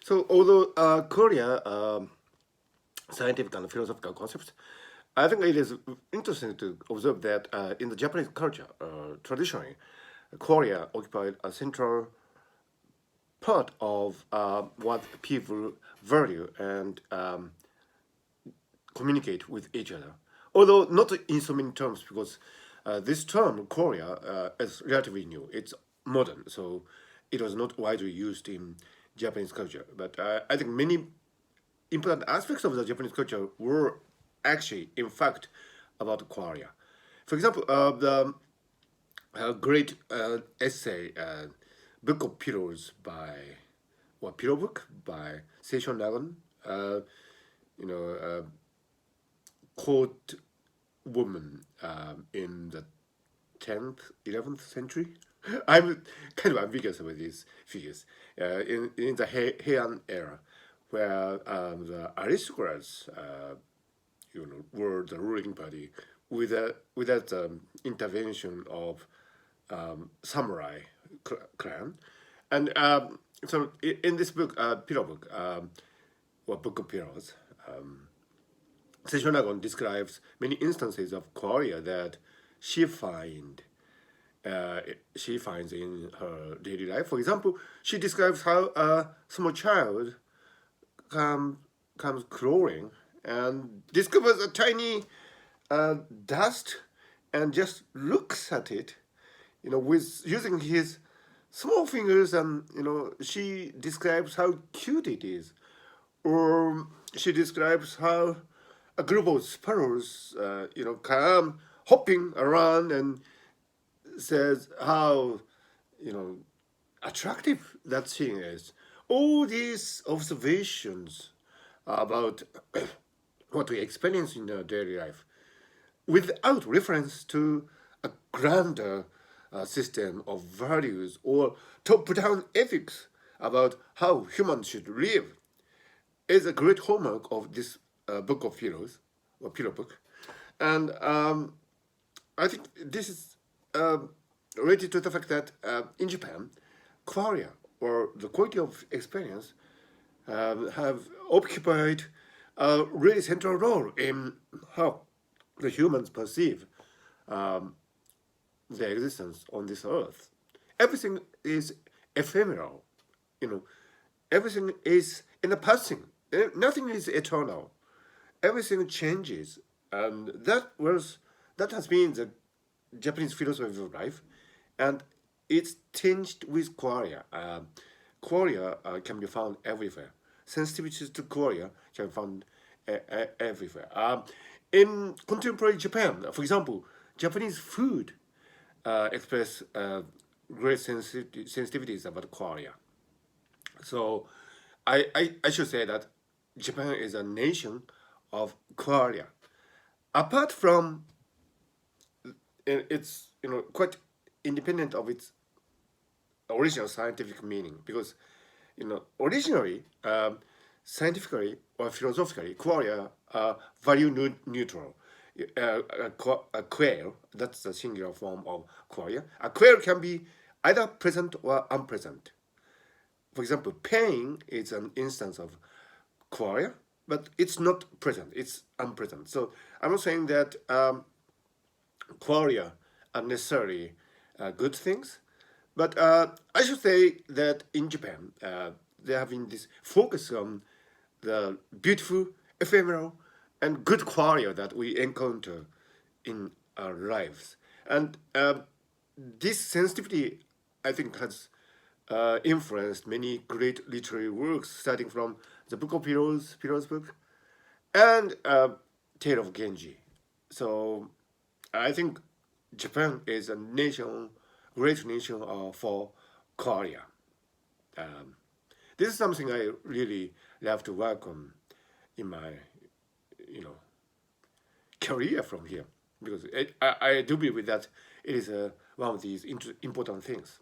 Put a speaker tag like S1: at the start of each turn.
S1: So although Korea scientific and philosophical concepts, I think it is interesting to observe that in the Japanese culture, traditionally, Korea occupied a central part of what people value and communicate with each other. Although not in so many terms, because this term Korea is relatively new. It's modern, so it was not widely used in Japanese culture. But I think many important aspects of the Japanese culture were actually, in fact, about Qualia. For example, the great essay, Book of Pillows by, or Pillow Book by Seishon Nagon, you know, quote woman in the 10th, 11th century. I'm kind of ambiguous with these figures. In the Heian era, where the aristocrats, were the ruling party without intervention of samurai clan, and so in this book, Pillow Book, or Book of Pillows, Seishonagon describes many instances of Korea that she find she finds in her daily life. For example, she describes how a small child comes crawling and discovers a tiny dust and just looks at it, with using his small fingers, and she describes how cute it is, or she describes how a group of sparrows, come hopping around, and says how, attractive that thing is. All these observations about what we experience in our daily life, without reference to a grander system of values or top-down ethics about how humans should live, is a great hallmark of this book of Pillows, or Pillow Book. And I think this is related to the fact that in Japan, qualia, or the quality of experience, have occupied a really central role in how the humans perceive their existence on this earth. Everything is ephemeral, you know. Everything is in the passing. Nothing is eternal. Everything changes, and that has been the Japanese philosophy of life, and it's tinged with qualia. Qualia can be found everywhere. Sensitivities to qualia can be found everywhere. In contemporary Japan, for example, Japanese food express great sensitivities about qualia. So I should say that Japan is a nation of qualia. Apart from it's quite independent of its original scientific meaning, because originally, scientifically or philosophically, qualia are value neutral. A quail, that's the singular form of qualia. A quail can be either present or unpresent. For example, pain is an instance of qualia, but it's not present, it's unpresent. So I'm not saying that qualia are necessarily good things, but I should say that in Japan, there have been this focus on the beautiful, ephemeral, and good qualia that we encounter in our lives. And this sensitivity, I think, has influenced many great literary works, starting from the Book of Pillows book, and Tale of Genji. So I think Japan is a nation, great nation for Korea. Um, this is something I really love to work on in my, career from here, because I do believe that it is one of these important things.